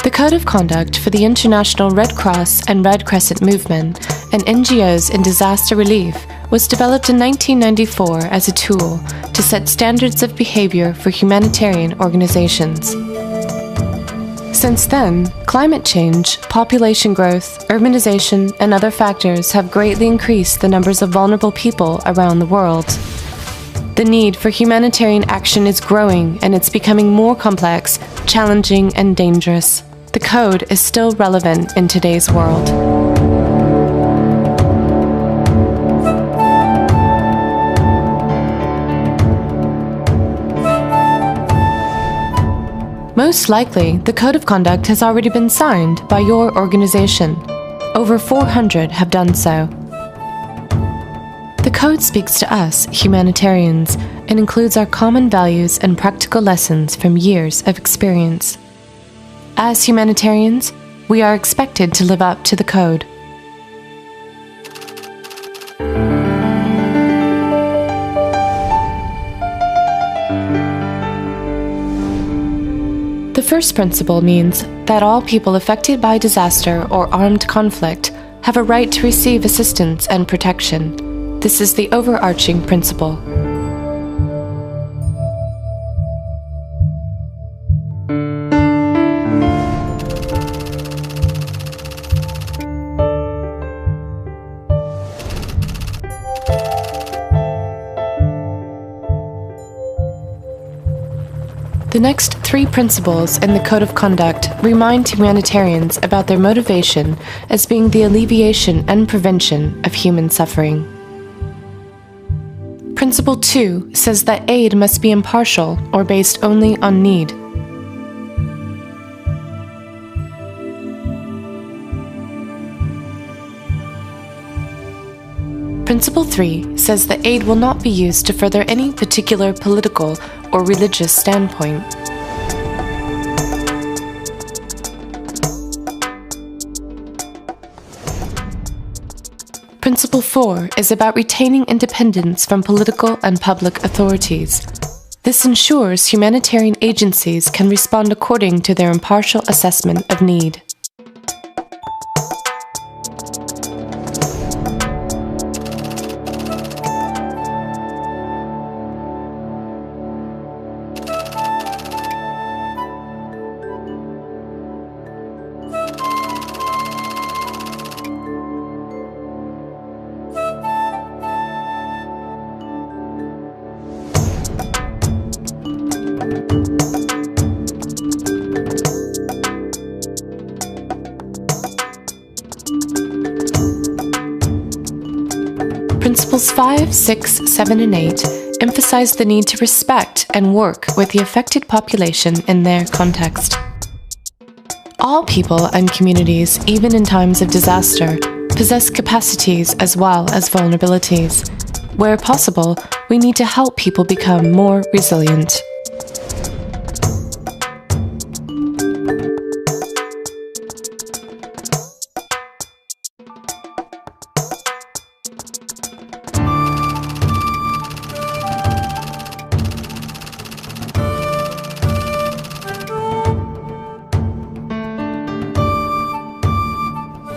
The Code of Conduct for the International Red Cross and Red Crescent Movement and NGOs in disaster relief was developed in 1994 as a tool to set standards of behavior for humanitarian organizations. Since then, climate change, population growth, urbanization, and other factors have greatly increased the numbers of vulnerable people around the world. The need for humanitarian action is growing, and it's becoming more complex, challenging, and dangerous. The code is still relevant in today's world. Most likely, the Code of Conduct has already been signed by your organization. Over 400 have done so. The Code speaks to us, humanitarians, and includes our common values and practical lessons from years of experience. As humanitarians, we are expected to live up to the Code. The first principle means that all people affected by disaster or armed conflict have a right to receive assistance and protection. This is the overarching principle. The next three principles in the Code of Conduct remind humanitarians about their motivation as being the alleviation and prevention of human suffering. Principle 2 says that aid must be impartial or based only on need. Principle 3 says that aid will not be used to further any particular political or religious standpoint. Principle 4 is about retaining independence from political and public authorities. This ensures humanitarian agencies can respond according to their impartial assessment of need. Principles 5, 6, 7, and 8 emphasize the need to respect and work with the affected population in their context. All people and communities, even in times of disaster, possess capacities as well as vulnerabilities. Where possible, we need to help people become more resilient.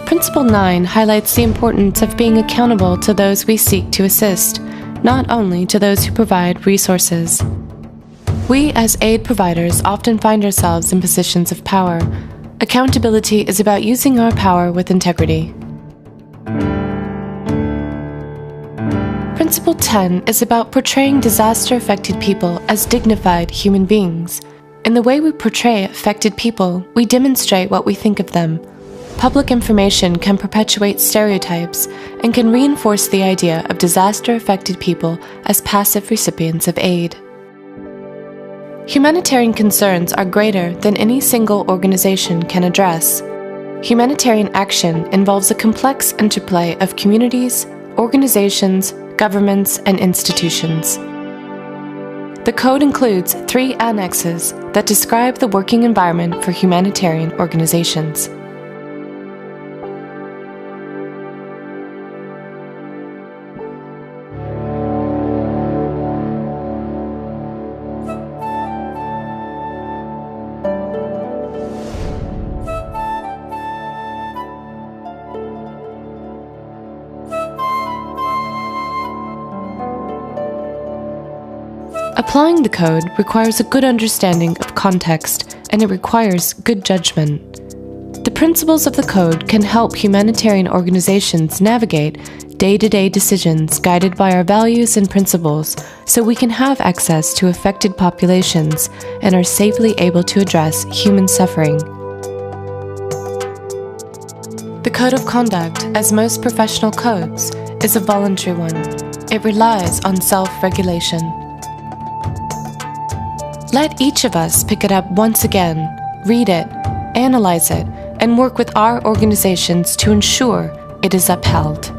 Principle 9 highlights the importance of being accountable to those we seek to assist, not only to those who provide resources. We, as aid providers, often find ourselves in positions of power. Accountability is about using our power with integrity. Principle 10 is about portraying disaster-affected people as dignified human beings. In the way we portray affected people, we demonstrate what we think of them. Public information can perpetuate stereotypes and can reinforce the idea of disaster-affected people as passive recipients of aid. Humanitarian concerns are greater than any single organization can address. Humanitarian action involves a complex interplay of communities, organizations, governments, and institutions. The Code includes 3 annexes that describe the working environment for humanitarian organizations. Applying the code requires a good understanding of context, and it requires good judgment. The principles of the code can help humanitarian organizations navigate day-to-day decisions guided by our values and principles, so we can have access to affected populations and are safely able to address human suffering. The Code of Conduct, as most professional codes, is a voluntary one. It relies on self-regulation. Let each of us pick it up once again, read it, analyze it, and work with our organizations to ensure it is upheld.